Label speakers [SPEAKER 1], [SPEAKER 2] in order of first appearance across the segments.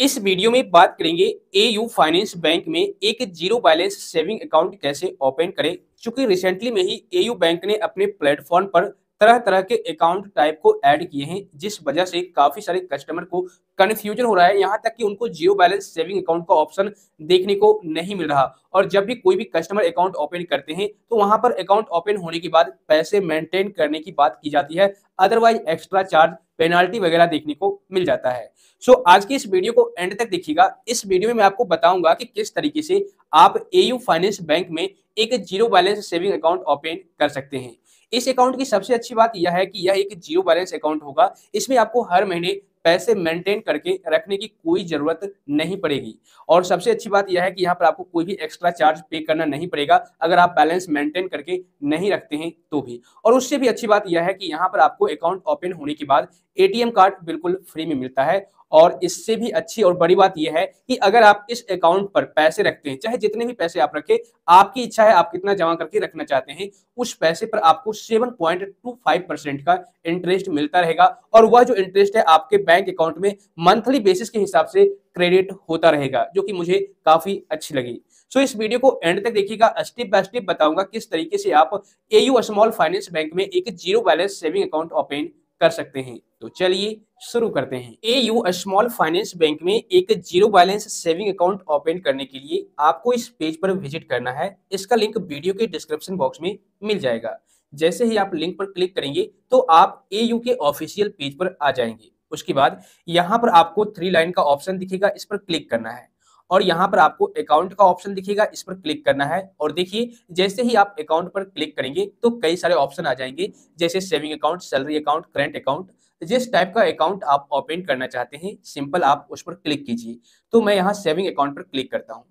[SPEAKER 1] इस वीडियो में बात करेंगे एयू फाइनेंस बैंक में एक जीरो बैलेंस सेविंग अकाउंट कैसे ओपन करें। चूंकि रिसेंटली में ही एयू बैंक ने अपने प्लेटफॉर्म पर तरह तरह के अकाउंट टाइप को ऐड किए हैं, जिस वजह से काफी सारे कस्टमर को कंफ्यूजन हो रहा है। यहां तक कि उनको जीरो बैलेंस सेविंग अकाउंट का ऑप्शन देखने को नहीं मिल रहा। और जब भी कोई भी कस्टमर अकाउंट ओपन करते हैं तो वहां पर अकाउंट ओपन होने के बाद पैसे मेंटेन करने की बात की जाती है, अदरवाइज एक्स्ट्रा चार्ज पेनाल्टी वगैरह देखने को मिल जाता है। आज की इस वीडियो को एंड तक देखिएगा। इस वीडियो में मैं आपको बताऊंगा कि किस तरीके से आप एयू फाइनेंस बैंक में एक zero balance saving account open कर सकते हैं। इस अकाउंट की सबसे अच्छी बात यह है कि यह एक जीरो बैलेंस अकाउंट होगा। इसमें आपको हर महीने पैसे मेंटेन करके रखने की कोई जरूरत नहीं पड़ेगी। और सबसे अच्छी बात यह है कि यहाँ पर आपको कोई भी एक्स्ट्रा चार्ज पे करना नहीं पड़ेगा अगर आप बैलेंस मेंटेन करके नहीं रखते हैं तो भी। और उससे भी अच्छी बात यह है कि यहाँ पर आपको अकाउंट ओपन होने के बाद एटीएम कार्ड बिल्कुल फ्री में मिलता है। और इससे भी अच्छी और बड़ी बात यह है कि अगर आप इस अकाउंट पर पैसे रखते हैं, चाहे जितने भी पैसे आप रखें, आपकी इच्छा है आप कितना जमा करके रखना चाहते हैं, उस पैसे पर आपको 7.25% का इंटरेस्ट मिलता रहेगा। और वह जो इंटरेस्ट है आपके बैंक अकाउंट में मंथली बेसिस के हिसाब से क्रेडिट होता रहेगा, जो कि मुझे काफी अच्छी लगी। इस वीडियो को एंड तक देखिएगा। स्टेप बाय स्टेप बताऊंगा किस तरीके से आप एयू स्मॉल फाइनेंस बैंक में एक zero balance saving account open कर सकते हैं। तो चलिए शुरू करते हैं। एयू स्मॉल फाइनेंस बैंक में एक zero balance saving account open करने के लिए आपको इस पेज पर विजिट करना है। इसका लिंक वीडियो के डिस्क्रिप्शन बॉक्स में मिल जाएगा। जैसे ही आप लिंक पर क्लिक करेंगे तो आप एयू के ऑफिशियल पेज पर आ जाएंगे। उसके बाद यहाँ पर आपको 3 लाइन का ऑप्शन दिखेगा, इस पर क्लिक करना है। और यहाँ पर आपको अकाउंट का ऑप्शन दिखेगा, इस पर क्लिक करना है। और देखिए जैसे ही आप अकाउंट पर क्लिक करेंगे तो कई सारे ऑप्शन आ जाएंगे, जैसे saving account, salary account, current account. जिस टाइप का अकाउंट आप ओपन करना चाहते हैं सिंपल आप उस पर क्लिक कीजिए। तो मैं यहाँ सेविंग अकाउंट पर क्लिक करता हूँ।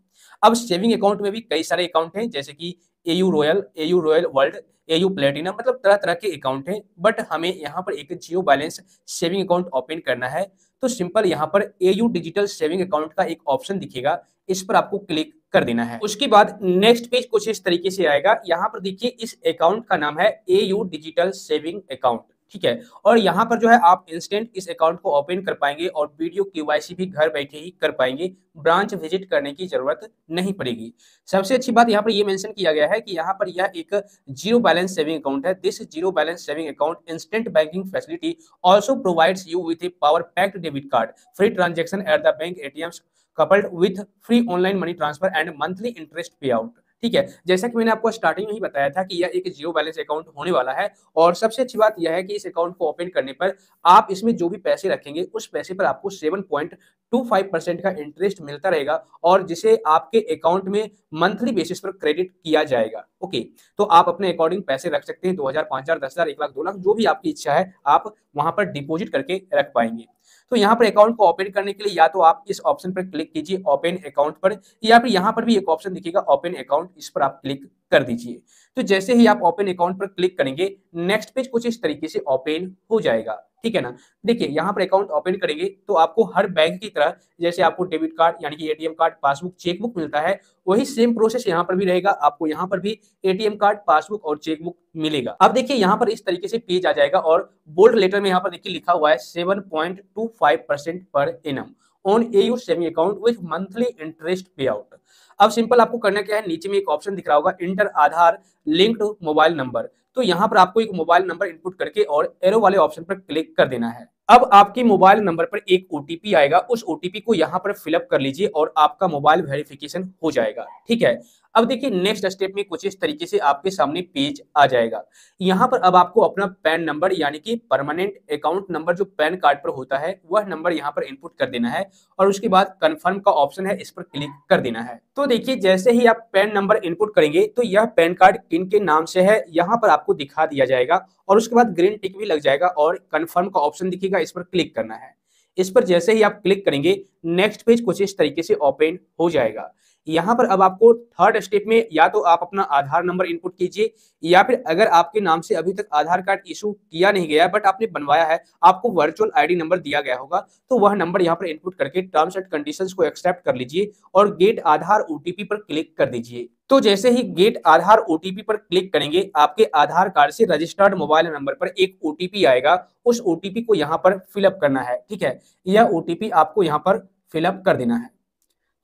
[SPEAKER 1] अब सेविंग अकाउंट में भी कई सारे अकाउंट हैं, जैसे कि AU royal world, AU platinum, मतलब तरह तरह के अकाउंट हैं। बट हमें यहाँ पर एक zero balance saving account open करना है। तो सिंपल यहाँ पर एयू डिजिटल सेविंग अकाउंट का एक ऑप्शन दिखेगा, इस पर आपको क्लिक कर देना है। उसके बाद नेक्स्ट पेज कुछ इस तरीके से आएगा। यहाँ पर देखिए इस अकाउंट का नाम है एयू डिजिटल सेविंग अकाउंट, ठीक है। और यहाँ पर जो है आप इंस्टेंट इस अकाउंट को ओपन कर पाएंगे और वीडियो केवाईसी भी घर बैठे ही कर पाएंगे। ब्रांच विजिट करने की जरूरत नहीं पड़ेगी। सबसे अच्छी बात यहाँ पर ये मेंशन किया गया है कि यहाँ पर यह एक जीरो बैलेंस सेविंग अकाउंट है। This zero balance saving account instant banking facility also provides you with A power packed debit card, free transaction at the bank ATMs coupled with free online money transfer and monthly interest पे out, ठीक है। जैसा कि मैंने आपको starting में ही बताया था कि यह एक जीरो बैलेंस अकाउंट होने वाला है। और सबसे अच्छी बात यह है कि इस अकाउंट को ओपन करने पर आप इसमें जो भी पैसे रखेंगे उस पैसे पर आपको 7.25% का इंटरेस्ट मिलता रहेगा, और जिसे आपके अकाउंट में मंथली बेसिस पर क्रेडिट किया जाएगा। ओके, तो आप अपने अकॉर्डिंग पैसे रख सकते हैं, 2000, 5000, 10,000, 1 लाख, 2 लाख, जो भी आपकी इच्छा है आप वहां पर डिपोजिट करके रख पाएंगे। तो यहाँ पर अकाउंट को ओपन करने के लिए या तो आप इस ऑप्शन पर क्लिक कीजिए ओपन अकाउंट पर, या फिर यहाँ पर भी एक ऑप्शन दिखेगा ओपन अकाउंट, इस पर आप क्लिक कर दीजिए। तो जैसे ही आप ओपन अकाउंट पर क्लिक करेंगे नेक्स्ट पेज कुछ इस तरीके से ओपन हो जाएगा, ठीक है ना। देखिए यहाँ पर अकाउंट ओपन करेंगे तो आपको हर बैंक की तरह जैसे आपको डेबिट कार्ड यानी कि एटीएम कार्ड, पासबुक, चेकबुक मिलता है, वही सेम प्रोसेस यहाँ पर भी रहेगा। आपको यहाँ पर भी एटीएम कार्ड, पासबुक और चेकबुक मिलेगा। अब देखिए यहाँ पर इस तरीके से पेज आ जाएगा और बोल्ड लेटर में यहाँ पर देखिए लिखा हुआ है 7.25% per annum on AU saving account with monthly interest पे आउट। अब सिंपल आपको करना क्या है, नीचे में एक ऑप्शन दिख रहा होगा इंटर आधार लिंक्ड मोबाइल नंबर। तो यहाँ पर आपको एक मोबाइल नंबर इनपुट करके और एरो वाले ऑप्शन पर क्लिक कर देना है। अब आपके मोबाइल नंबर पर एक ओटीपी आएगा, उस ओटीपी को यहाँ पर फिलअप कर लीजिए और आपका मोबाइल वेरिफिकेशन हो जाएगा, ठीक है। अब देखिए नेक्स्ट स्टेप में कुछ इस तरीके से आपके सामने पेज आ जाएगा। यहाँ पर अब आपको अपना पैन नंबर यानी कि परमानेंट अकाउंट नंबर जो पैन कार्ड पर होता है वह नंबर यहाँ पर इनपुट कर देना है। और उसके बाद कंफर्म का ऑप्शन है, इस पर क्लिक कर देना है। तो देखिए जैसे ही आप पैन नंबर इनपुट करेंगे तो यह पैन कार्ड किन के नाम से है यहाँ पर आपको दिखा दिया जाएगा। और उसके बाद ग्रीन टिक भी लग जाएगा और कंफर्म का ऑप्शन दिखेगा, इस पर क्लिक करना है। इस पर जैसे ही आप क्लिक करेंगे नेक्स्ट पेज कुछ इस तरीके से ओपन हो जाएगा। यहाँ पर अब आपको थर्ड स्टेप में या तो आप अपना आधार नंबर इनपुट कीजिए, या फिर अगर आपके नाम से अभी तक आधार कार्ड इशू किया नहीं गया बट आपने बनवाया है, आपको वर्चुअल आईडी नंबर दिया गया होगा, तो वह नंबर यहाँ पर इनपुट करके टर्म्स एंड कंडीशंस को एक्सेप्ट कर लीजिए और गेट आधार ओटीपी पर क्लिक कर दीजिए। तो जैसे ही गेट आधार ओटीपी पर क्लिक करेंगे आपके आधार कार्ड से रजिस्टर्ड मोबाइल नंबर पर एक ओटीपी आएगा, उस ओटीपी को यहाँ पर फिलअप करना है, ठीक है। यह ओटीपी आपको यहाँ पर फिलअप कर देना है।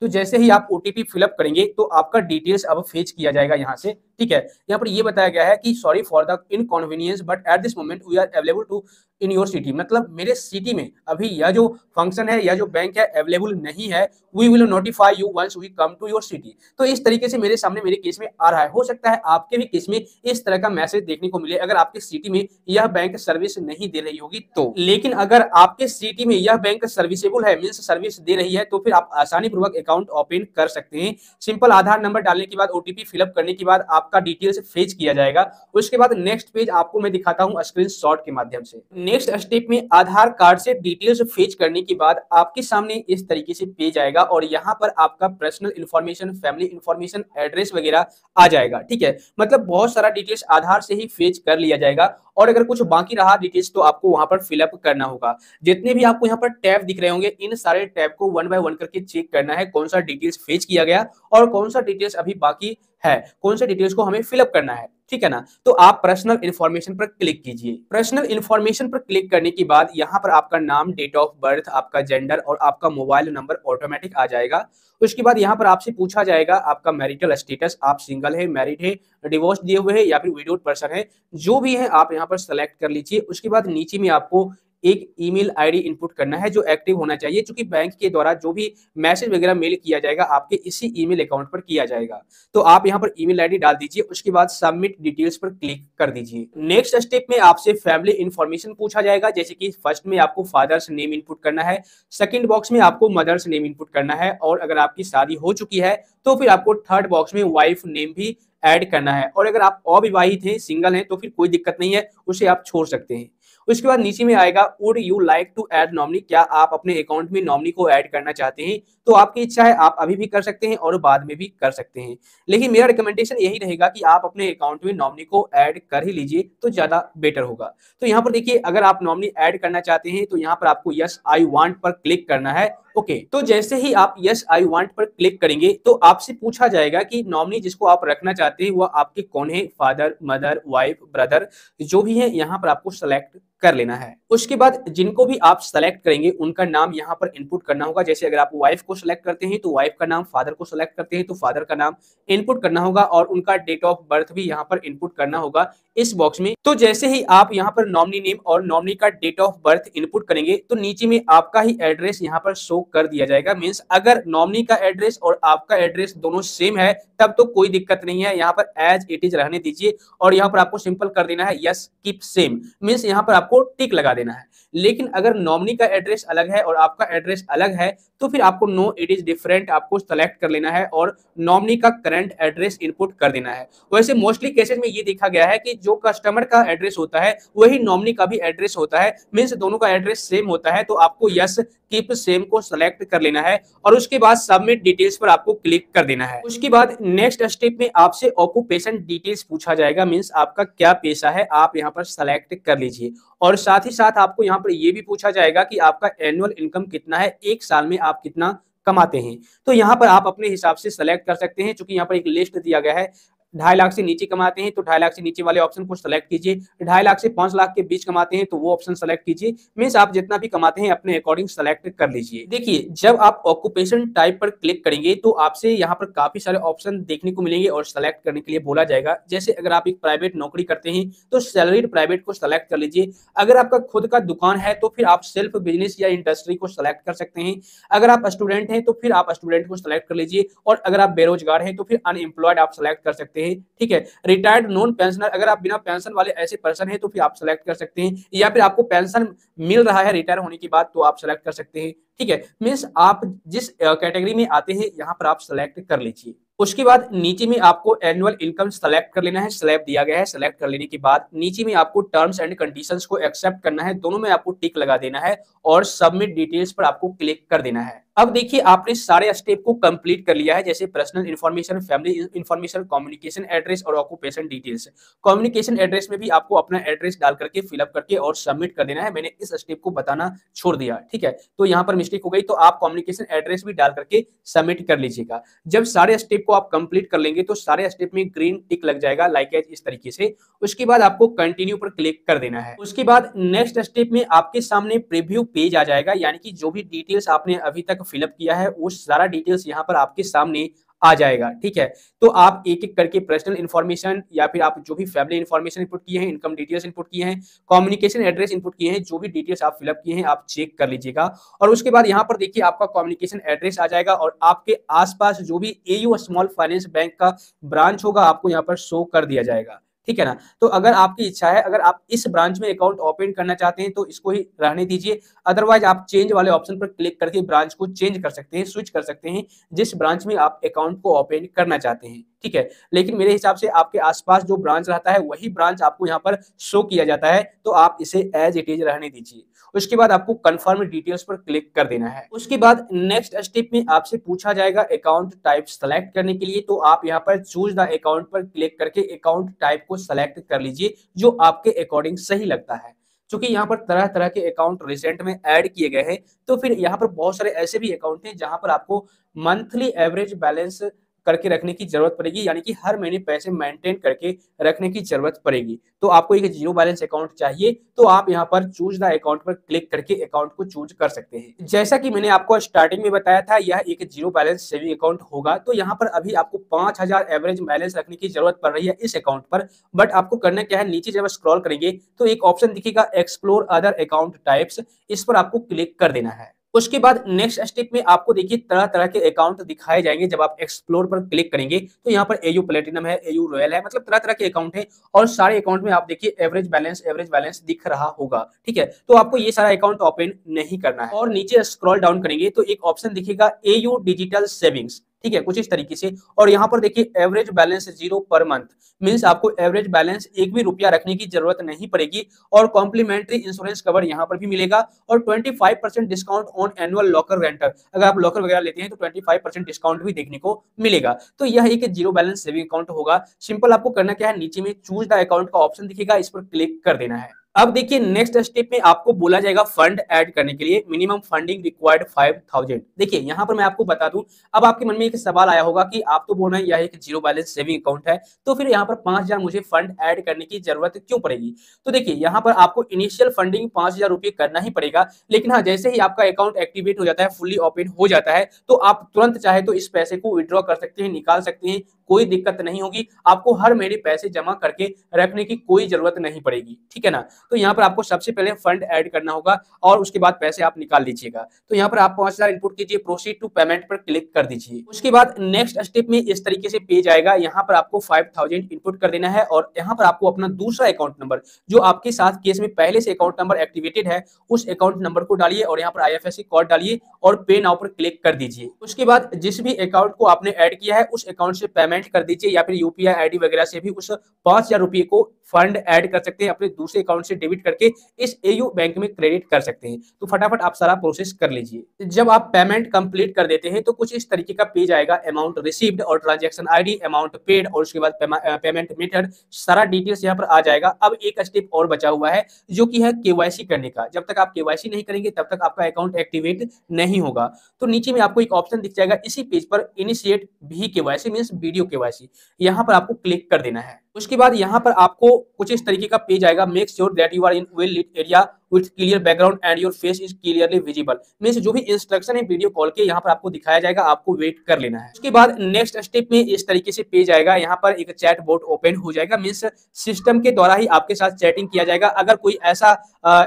[SPEAKER 1] तो जैसे ही आप ओटीपी फिलअप करेंगे तो आपका डिटेल्स अब फेच किया जाएगा यहाँ से, ठीक है। यहाँ पर ये बताया गया है कि sorry for the inconvenience but at this moment we are available to in your city, मतलब मेरे सिटी में अभी यह जो फंक्शन है, यह जो बैंक है अवेलेबल नहीं है। We will notify you once we come to your city. तो इस तरीके से मेरे सामने मेरे केस में आ रहा है। हो सकता है आपके भी केस में इस तरह का मैसेज देखने को मिले अगर आपके सिटी में यह बैंक सर्विस नहीं दे रही होगी तो। लेकिन अगर आपके सिटी में यह बैंक सर्विसेबल है, मींस सर्विस दे रही है, तो फिर आप आसानी पूर्वक अकाउंट ओपन कर सकते हैं। सिंपल आधार नंबर डालने के बाद ओटीपी फिलअप करने के बाद आपका डिटेल्स फेच किया जाएगा। उसके बाद नेक्स्ट पेज आपको मैं दिखाता हूं स्क्रीनशॉट के माध्यम से। नेक्स्ट स्टेप में आधार कार्ड से डिटेल्स फेच करने के बाद आपके सामने इस तरीके से पेज आएगा और यहाँ पर आपका personal information, family information, address वगैरह आ जाएगा, ठीक है। मतलब बहुत सारा डिटेल्स आधार से ही फेच कर लिया जाएगा और अगर कुछ बाकी रहा डिटेल्स तो आपको वहां पर फिलअप करना होगा। जितने भी आपको यहाँ पर टैब दिख रहे होंगे इन सारे टैब को वन बाय वन करके चेक करना है कौन सा डिटेल्स फेच किया गया और कौन सा डिटेल्स अभी बाकी है, कौन से डिटेल्स को हमें फिलअप करना है, ठीक है ना। तो आप पर्सनल इंफॉर्मेशन पर क्लिक कीजिए। पर्सनल इंफॉर्मेशन पर क्लिक करने के बाद यहाँ पर आपका नाम, डेट ऑफ बर्थ, आपका जेंडर और आपका मोबाइल नंबर ऑटोमेटिक आ जाएगा। उसके बाद यहाँ पर आपसे पूछा जाएगा आपका मैरिटल स्टेटस, आप सिंगल है, मैरिड है, डिवोर्स दिए हुए हैं या फिर विडोड पर्सन है, जो भी है आप यहाँ पर सेलेक्ट कर लीजिए। उसके बाद नीचे में आपको एक ईमेल आईडी इनपुट करना है जो एक्टिव होना चाहिए, क्योंकि बैंक के द्वारा जो भी मैसेज वगैरह मेल किया जाएगा आपके इसी ईमेल अकाउंट पर किया जाएगा। तो आप यहाँ पर ईमेल आईडी डाल दीजिए। उसके बाद सबमिट डिटेल्स पर क्लिक कर दीजिए। नेक्स्ट स्टेप में आपसे फैमिली इंफॉर्मेशन पूछा जाएगा, जैसे कि फर्स्ट में आपको फादर्स नेम इनपुट करना है, सेकंड बॉक्स में आपको मदर्स नेम इनपुट करना है और अगर आपकी शादी हो चुकी है तो फिर आपको थर्ड बॉक्स में वाइफ नेम भी ऐड करना है और अगर आप अविवाहित हैं, सिंगल हैं, तो फिर कोई दिक्कत नहीं है, उसे आप छोड़ सकते हैं। उसके बाद नीचे में आएगा would you like to add nominee, क्या आप अपने अकाउंट में नॉमिनी को ऐड करना चाहते हैं। तो आपकी इच्छा है, आप अभी भी कर सकते हैं और बाद में भी कर सकते हैं, लेकिन मेरा रिकमेंडेशन यही रहेगा कि आप अपने अकाउंट में नॉमिनी को ऐड कर ही लीजिए तो ज्यादा बेटर होगा। तो यहाँ पर देखिए अगर आप नॉमिनी ऐड करना चाहते हैं तो यहाँ पर आपको यस आई वांट पर क्लिक करना है। ओके, तो जैसे ही आप यस आई वांट पर क्लिक करेंगे तो आपसे पूछा जाएगा कि नॉमिनी जिसको आप रखना चाहते हैं वह आपके कौन है, फादर, मदर, वाइफ, ब्रदर, जो भी है यहाँ पर आपको सेलेक्ट कर लेना है। उसके बाद जिनको भी आप सेलेक्ट करेंगे उनका नाम यहाँ पर इनपुट करना होगा। जैसे अगर आप वाइफ को सेलेक्ट करते हैं तो वाइफ का नाम, फादर को सेलेक्ट करते हैं तो फादर का नाम इनपुट करना होगा और उनका डेट ऑफ बर्थ भी यहाँ पर इनपुट करना होगा इस बॉक्स में। तो जैसे ही आप यहाँ पर नॉमिनी नेम और नॉमिनी का डेट ऑफ बर्थ इनपुट करेंगे तो नीचे में आपका ही एड्रेस यहाँ पर शो कर दिया जाएगा। मींस अगर नॉमिनी का एड्रेस और आपका एड्रेस दोनों सेम है तब तो कोई दिक्कत नहीं है, यहाँ पर एज इट इज रहने दीजिए और यहाँ पर आपको सिंपल कर देना है यस कीप सेम, मींस यहाँ पर आपको टिक लगा देना है। लेकिन अगर नॉमिनी का एड्रेस अलग है और आपका एड्रेस अलग है तो फिर आपको नो इट इज डिफरेंट आपको सेलेक्ट कर लेना है और नॉमिनी का करंट एड्रेस इनपुट कर देना है। वैसे मोस्टली केसेस में ये देखा गया है कि जो कस्टमर का एड्रेस होता है वही नॉमिनी का भी एड्रेस होता है, मींस दोनों का एड्रेस सेम होता है। तो आपको यस कीप सेम को सेलेक्ट कर लेना है और उसके बाद सबमिट डिटेल्स पर आपको क्लिक कर देना है। उसके बाद नेक्स्ट स्टेप में आपसे ऑक्यूपेशन डिटेल्स पूछा जाएगा, मींस आपका क्या पेशा है, आप यहाँ पर सेलेक्ट कर लीजिए। और साथ ही साथ आपको यहाँ पर ये भी पूछा जाएगा कि आपका एनुअल इनकम कितना है, एक साल में आप कितना कमाते हैं। तो यहाँ पर आप अपने हिसाब से सेलेक्ट कर सकते हैं, क्योंकि यहाँ पर एक लिस्ट दिया गया है। 2.5 लाख से नीचे कमाते हैं तो 2.5 लाख से नीचे वाले ऑप्शन को सेलेक्ट कीजिए, 2.5 लाख से 5 लाख के बीच कमाते हैं तो वो ऑप्शन सेलेक्ट कीजिए। मींस आप जितना भी कमाते हैं अपने अकॉर्डिंग सेलेक्ट कर लीजिए। देखिए जब आप ऑक्यूपेशन टाइप पर क्लिक करेंगे तो आपसे यहाँ पर काफी सारे ऑप्शन देखने को मिलेंगे और सेलेक्ट करने के लिए बोला जाएगा। जैसे अगर आप एक प्राइवेट नौकरी करते हैं तो सैलरीड प्राइवेट को सेलेक्ट कर लीजिए। अगर आपका खुद का दुकान है तो फिर आप सेल्फ बिजनेस या इंडस्ट्री को सेलेक्ट कर सकते हैं। अगर आप स्टूडेंट हैं तो फिर आप स्टूडेंट को सेलेक्ट कर लीजिए और अगर आप बेरोजगार हैं तो फिर अनएम्प्लॉयड आप सेलेक्ट कर सकते हैं, ठीक है। रिटायर्ड नॉन पेंशनर, अगर आप बिना पेंशन वाले ऐसे पर्सन हैं तो फिर आप सेलेक्ट कर सकते हैं, या फिर आपको पेंशन मिल रहा है रिटायर होने के बाद तो आप सेलेक्ट कर सकते हैं, ठीक है। मींस आप जिस कैटेगरी में आते हैं यहाँ पर आप सेलेक्ट कर लीजिए। उसके बाद नीचे में आपको एनुअल इनकम सेलेक्ट कर लेना है, स्लैब दिया गया है। सेलेक्ट कर लेने के बाद नीचे में आपको टर्म्स एंड कंडीशंस को एक्सेप्ट करना है, दोनों में आपको टिक लगा देना है और सबमिट डिटेल्स पर आपको क्लिक कर देना है। अब देखिए आपने सारे स्टेप को कंप्लीट कर लिया है, जैसे personal information, family information, communication address और ऑक्यूपेशन डिटेल्स। कम्युनिकेशन एड्रेस में भी आपको अपना एड्रेस डाल करके फिलअप करके और सबमिट कर देना है। मैंने इस स्टेप को बताना छोड़ दिया, ठीक है, तो यहाँ पर मिस्टेक हो गई, तो आप कम्युनिकेशन एड्रेस भी डाल करके सबमिट कर लीजिएगा। जब सारे स्टेप को आप कंप्लीट कर लेंगे तो सारे स्टेप में ग्रीन टिक लग जाएगा लाइक एज इस तरीके से। उसके बाद आपको कंटिन्यू पर क्लिक कर देना है। उसके बाद नेक्स्ट स्टेप में आपके सामने प्रीव्यू पेज आ जाएगा, यानी कि जो भी डिटेल्स आपने अभी तक फिलअप किया है वो सारा डिटेल्स यहाँ पर आपके सामने आ जाएगा। ठीक है, तो आप एक एक करके पर्सनल इन्फॉर्मेशन या फिर आप जो भी फैमिली इन्फॉर्मेशन इनपुट किए हैं, इनकम डिटेल्स इनपुट किए हैं, कम्युनिकेशन एड्रेस इनपुट किए हैं, जो भी डिटेल्स आप फिलअप किए हैं आप चेक कर लीजिएगा। और उसके बाद यहाँ पर देखिए आपका कम्युनिकेशन एड्रेस आ जाएगा और आपके आसपास जो भी एयू स्मॉल फाइनेंस बैंक का ब्रांच होगा आपको यहाँ पर शो कर दिया जाएगा। ठीक है ना, तो अगर आपकी इच्छा है, अगर आप इस ब्रांच में अकाउंट ओपन करना चाहते हैं तो इसको ही रहने दीजिए, अदरवाइज आप चेंज वाले ऑप्शन पर क्लिक करके ब्रांच को चेंज कर सकते हैं, स्विच कर सकते हैं जिस ब्रांच में आप अकाउंट को ओपन करना चाहते हैं। ठीक है, लेकिन मेरे हिसाब से आपके आसपास जो ब्रांच रहता है वही ब्रांच आपको यहाँ पर शो किया जाता है, तो आप इसे एज इट इज रहने दीजिए। उसके बाद आपको कंफर्म डिटेल्स पर क्लिक कर देना है। उसके बाद नेक्स्ट स्टेप में आपसे पूछा जाएगा अकाउंट टाइप सेलेक्ट करने के लिए, तो आप यहाँ पर चूज द अकाउंट पर क्लिक करके अकाउंट टाइप को सेलेक्ट कर लीजिए जो आपके अकॉर्डिंग सही लगता है। क्योंकि यहाँ पर तरह तरह के अकाउंट रिसेंट में ऐड किए गए हैं, तो फिर यहाँ पर बहुत सारे ऐसे भी अकाउंट हैं जहां पर आपको मंथली एवरेज बैलेंस करके रखने की जरूरत पड़ेगी, यानी कि हर महीने पैसे मेंटेन करके रखने की जरूरत पड़ेगी। तो आपको एक जीरो बैलेंस अकाउंट चाहिए तो आप यहाँ पर चूज द अकाउंट पर क्लिक करके अकाउंट को चूज कर सकते हैं। जैसा कि मैंने आपको स्टार्टिंग में बताया था यह एक जीरो बैलेंस सेविंग अकाउंट होगा, तो यहाँ पर अभी आपको 5000 एवरेज बैलेंस रखने की जरूरत पड़ रही है इस अकाउंट पर। बट आपको करना क्या है, नीचे जब स्क्रॉल करेंगे तो एक ऑप्शन दिखेगा एक्सप्लोर अदर अकाउंट टाइप्स, इस पर आपको क्लिक कर देना है। उसके बाद नेक्स्ट स्टेप में आपको देखिए तरह तरह के अकाउंट दिखाए जाएंगे। जब आप एक्सप्लोर पर क्लिक करेंगे तो यहाँ पर एयू प्लेटिनम है, एयू रॉयल है, मतलब तरह तरह के अकाउंट है और सारे अकाउंट में आप देखिए एवरेज बैलेंस दिख रहा होगा। ठीक है, तो आपको ये सारा अकाउंट ओपन नहीं करना है और नीचे स्क्रॉल डाउन करेंगे तो एक ऑप्शन दिखेगा एयू डिजिटल सेविंग्स। ठीक है, कुछ इस तरीके से, और यहाँ पर देखिए average balance 0 per month, means आपको एवरेज बैलेंस एक भी रुपया रखने की जरूरत नहीं पड़ेगी और कॉम्प्लीमेंट्री इंश्योरेंस कवर यहाँ पर भी मिलेगा और 25% discount on annual locker rental, अगर आप लॉकर वगैरह लेते हैं तो 25% डिस्काउंट भी देखने को मिलेगा। तो यह एक जीरो बैलेंस सेविंग अकाउंट होगा। सिंपल आपको करना क्या है, नीचे में चूज द अकाउंट का ऑप्शन दिखेगा, इस पर क्लिक कर देना है। अब देखिए नेक्स्ट स्टेप में आपको बोला जाएगा फंड ऐड करने के लिए मिनिमम फंडिंग रिक्वायर्ड 5000। देखिए यहाँ पर मैं आपको बता दूं, अब आपके मन में एक सवाल आया होगा कि आप तो बोल रहे हैं यह एक जीरो बैलेंस सेविंग अकाउंट है, तो फिर यहाँ पर 5000 मुझे फंड ऐड करने की जरूरत क्यों पड़ेगी। तो देखिए यहाँ पर आपको इनिशियल फंडिंग 5000 रुपये करना ही पड़ेगा, लेकिन हाँ जैसे ही आपका अकाउंट एक्टिवेट हो जाता है, फुल्ली ओपन हो जाता है, तो आप तुरंत चाहे तो इस पैसे को विड्रॉ कर सकते हैं, निकाल सकते हैं, कोई दिक्कत नहीं होगी। आपको हर महीने पैसे जमा करके रखने की कोई जरूरत नहीं पड़ेगी। ठीक है ना, तो यहाँ पर आपको सबसे पहले फंड ऐड करना होगा और उसके बाद पैसे आप निकाल लीजिएगा। तो यहाँ पर आप 5000 इनपुट कीजिए, प्रोसीड टू पेमेंट पर क्लिक कर दीजिए। उसके बाद नेक्स्ट स्टेप में इस तरीके से पेज आएगा, यहाँ पर आपको 5000 इनपुट कर देना है और यहाँ पर आपको अपना दूसरा अकाउंट नंबर जो आपके साथ केस में पहले से अकाउंट नंबर एक्टिवेटेड है उस अकाउंट नंबर को डालिए और यहाँ पर IFSC कोड डालिए और पे नाउ पर क्लिक कर दीजिए। उसके बाद जिस भी अकाउंट को आपने ऐड किया है उस अकाउंट से पेमेंट कर दीजिए या फिर UPI ID वगैरह से भी उस 5000 रुपये को फंड ऐड कर सकते हैं, अपने दूसरे अकाउंट से डेबिट करके इस एयू बैंक में क्रेडिट कर सकते हैं। तो फटाफट आप सारा प्रोसेस कर लीजिए। जब आप पेमेंट कंप्लीट कर देते हैं तो कुछ इस तरीके का पेज आएगा, अमाउंट रिसीव्ड और ट्रांजैक्शन ID, अमाउंट पेड और उसके बाद पेमेंट मेथड, सारा डिटेल्स यहाँ पर आ जाएगा। अब एक स्टेप और बचा हुआ है जो कि है KYC करने का। जब तक आप KYC नहीं करेंगे तब तक आपका अकाउंट एक्टिवेट नहीं होगा। तो नीचे में आपको एक ऑप्शन दिख जाएगा इसी पेज पर, इनिशिएट भी KYC मींस वीडियो KYC, यहाँ पर आपको क्लिक कर देना है। उसके बाद यहाँ पर आपको कुछ इस तरीके का पेज आएगा, make sure that you are in well lit area with clear background and your face is clearly visible, means जो भी इंस्ट्रक्शन है वीडियो कॉल के यहाँ पर आपको दिखाया जाएगा, आपको वेट कर लेना है। उसके बाद नेक्स्ट स्टेप में इस तरीके से पेज आएगा, यहाँ पर एक चैट बोट ओपन हो जाएगा, मींस सिस्टम के द्वारा ही आपके साथ चैटिंग किया जाएगा। अगर कोई ऐसा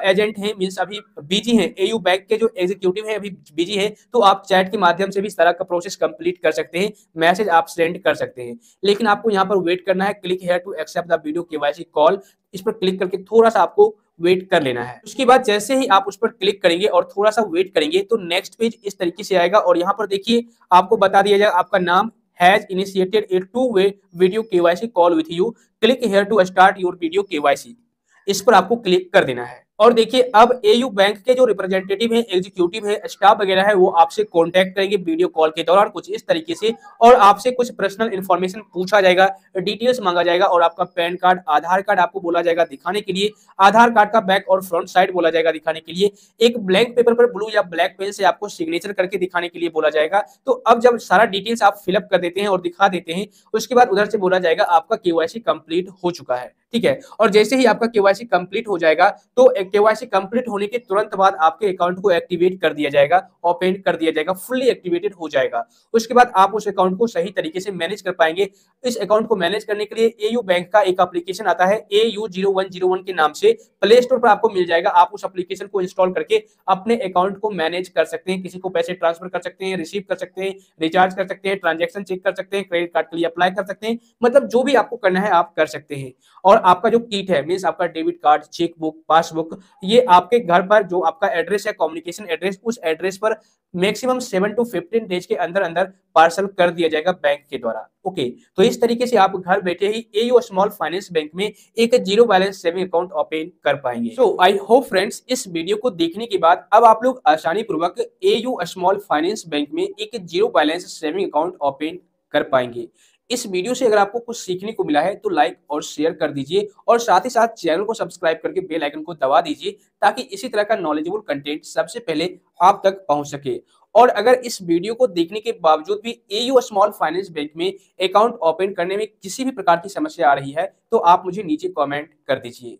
[SPEAKER 1] एजेंट है मींस अभी बिजी है, एयू बैंक के जो एग्जीक्यूटिव है अभी बिजी है, तो आप चैट के माध्यम से भी सारा का प्रोसेस कंप्लीट कर सकते हैं, मैसेज आप सेंड कर सकते हैं। लेकिन आपको यहाँ पर वेट करना है, click here to accept the video KYC call, इस पर क्लिक करके थोड़ा सा आपको वेट कर लेना है। उसके बाद जैसे ही आप उस पर क्लिक करेंगे और थोड़ा सा वेट करेंगे तो नेक्स्ट पेज इस तरीके से आएगा और यहाँ पर देखिए आपको बता दिया जाएगा आपका नाम has initiated a two way video KYC call with you, click here to start your video KYC, इस पर आपको क्लिक कर देना है। और देखिए अब एयू बैंक के जो रिप्रेजेंटेटिव है, एग्जीक्यूटिव है, स्टाफ वगैरह है, वो आपसे कांटेक्ट करेंगे वीडियो कॉल के दौरान कुछ इस तरीके से और आपसे कुछ पर्सनल इन्फॉर्मेशन पूछा जाएगा, डिटेल्स मांगा जाएगा और आपका पैन कार्ड, आधार कार्ड आपको बोला जाएगा दिखाने के लिए, आधार कार्ड का बैक और फ्रंट साइड बोला जाएगा दिखाने के लिए, एक ब्लैंक पेपर पर ब्लू या ब्लैक पेन से आपको सिग्नेचर करके दिखाने के लिए बोला जाएगा। तो अब जब सारा डिटेल्स आप फिलअप कर देते हैं और दिखा देते हैं उसके बाद उधर से बोला जाएगा आपका KYC कंप्लीट हो चुका है। ठीक है। और जैसे ही आपका केवाईसी कंप्लीट हो जाएगा तो केवाईसी कंप्लीट होने के तुरंत बाद आपके अकाउंट को एक्टिवेट कर दिया जाएगा, ओपन कर दिया जाएगा, फुल्ली एक्टिवेटेड हो जाएगा। उसके बाद आप उस अकाउंट को सही तरीके से मैनेज कर पाएंगे। इस अकाउंट को मैनेज करने के लिए एयू बैंक का एक एप्लीकेशन आता है AU0101 के नाम से, प्ले स्टोर पर आपको मिल जाएगा। आप उस एप्लीकेशन को इंस्टॉल करके अपने अकाउंट को मैनेज कर सकते हैं, किसी को पैसे ट्रांसफर कर सकते हैं, रिसीव कर सकते हैं, रिचार्ज कर सकते हैं, ट्रांजैक्शन चेक कर सकते हैं, क्रेडिट कार्ड के लिए अप्लाई कर सकते हैं, मतलब जो भी आपको करना है आप कर सकते हैं। और आपका जो किट है मींस आपका डेबिट कार्ड, चेकबुक, पासबुक, ये आपके घर पर जो आपका एड्रेस है, कम्युनिकेशन एड्रेस, उस एड्रेस पर मैक्सिमम 7 to 15 डेज के अंदर अंदर पार्सल कर दिया जाएगा बैंक के द्वारा। ओके, तो इस तरीके से आप घर बैठे ही एयू स्मॉल फाइनेंस बैंक में एक zero balance saving account open कर पाएंगे। सो आई होप फ्रेंड्स इस वीडियो को देखने के बाद अब आप लोग आसानी पूर्वक एयू स्मॉल फाइनेंस बैंक में एक zero balance saving account open कर पाएंगे। इस वीडियो से अगर आपको कुछ सीखने को मिला है तो लाइक और शेयर कर दीजिए और साथ ही साथ चैनल को सब्सक्राइब करके बेल आइकन को दबा दीजिए ताकि इसी तरह का नॉलेजेबल कंटेंट सबसे पहले आप तक पहुंच सके। और अगर इस वीडियो को देखने के बावजूद भी एयू स्मॉल फाइनेंस बैंक में अकाउंट ओपन करने में किसी भी प्रकार की समस्या आ रही है तो आप मुझे नीचे कमेंट कर दीजिए।